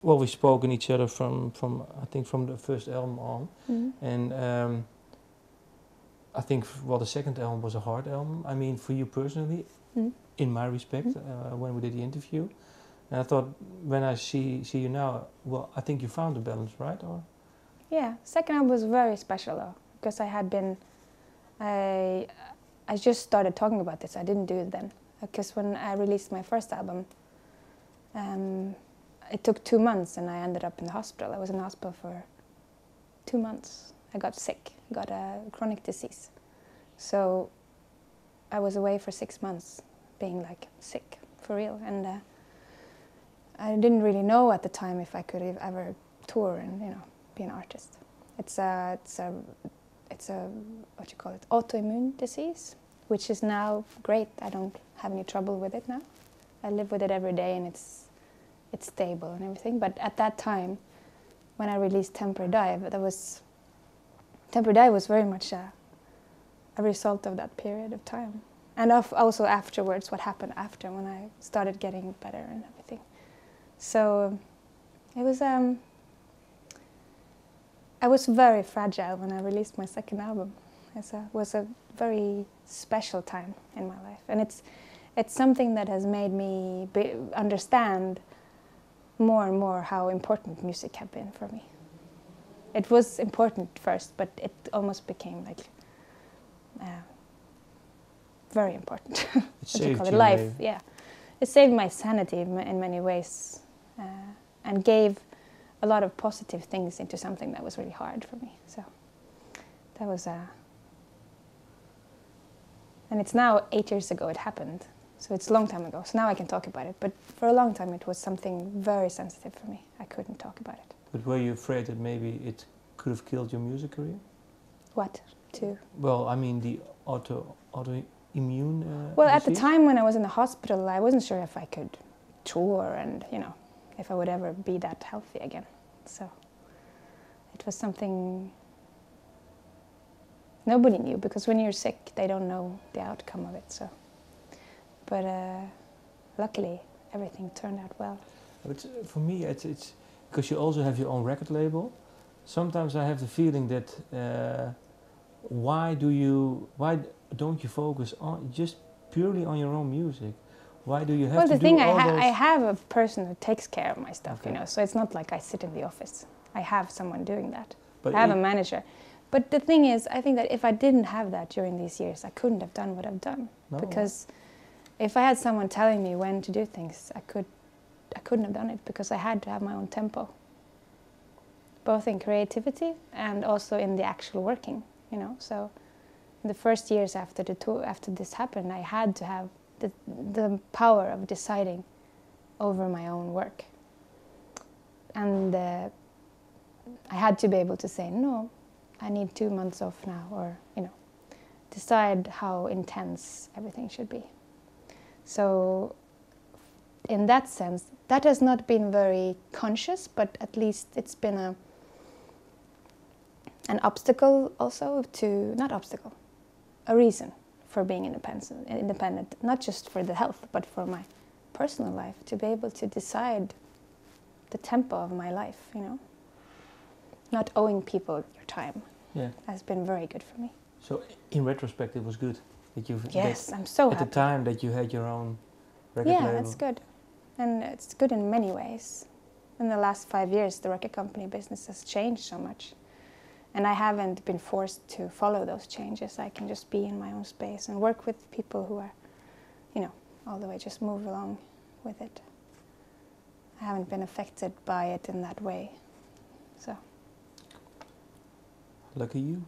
well, we've spoken each other from I think from the first album on, and I think well the second album was a hard album. I mean, for you personally, in my respect, when we did the interview, and I thought when I see you now, well, I think you found the balance, right? Or yeah, second album was very special though, because I just started talking about this. I didn't do it then, because when I released my first album, it took 2 months and I ended up in the hospital. I was in the hospital for 2 months. I got sick, got a chronic disease. So I was away for 6 months being like sick for real. And I didn't really know at the time if I could ever tour and, you know, be an artist. It's a what you call it, autoimmune disease, which is now great. I don't have any trouble with it now. I live with it every day and it's stable and everything. But at that time, when I released Temporary Dive, Temporary Dive was very much a result of that period of time. And also afterwards, what happened after when I started getting better and everything. So it was, I was very fragile when I released my second album. It was a very special time in my life. And it's something that has made me understand more and more how important music had been for me. It was important first, but it almost became like very important. it saved your life, life. yeah. It saved my sanity in many ways, and gave a lot of positive things into something that was really hard for me. So that was and it's now 8 years ago it happened. So it's a long time ago. So now I can talk about it. But for a long time it was something very sensitive for me. I couldn't talk about it. But were you afraid that maybe it could have killed your music career? What? Well, I mean the autoimmune well, at disease? the time when I was in the hospital, I wasn't sure if I could tour and, you know, if I would ever be that healthy again. So it was something nobody knew, because when you're sick, they don't know the outcome of it. So, but luckily, everything turned out well. But for me, it's because you also have your own record label. Sometimes I have the feeling that why don't you focus on just purely on your own music? Why do you have to do all those? Well, I have a person who takes care of my stuff, Okay. you know. So it's not like I sit in the office. I have someone doing that. But I have a manager. But the thing is, I think that if I didn't have that during these years, I couldn't have done what I've done. No. Because if I had someone telling me when to do things, I couldn't have done it, because I had to have my own tempo. Both in creativity and also in the actual working, you know. So in the first years after the tour, after this happened, I had to have the power of deciding over my own work. And I had to be able to say, no, I need 2 months off now, or, you know, decide how intense everything should be. So in that sense, that has not been very conscious, but at least it's been an obstacle also a reason for being independent, not just for the health, but for my personal life, to be able to decide the tempo of my life, you know. Not owing people your time has been very good for me. So in retrospect, it was good that you. Yes, I'm so happy. At the time that you had your own record label. Yeah, that's good, and it's good in many ways. In the last 5 years, the record company business has changed so much, and I haven't been forced to follow those changes. I can just be in my own space and work with people who are, you know, all the way just move along with it. I haven't been affected by it in that way, so. Lucky you.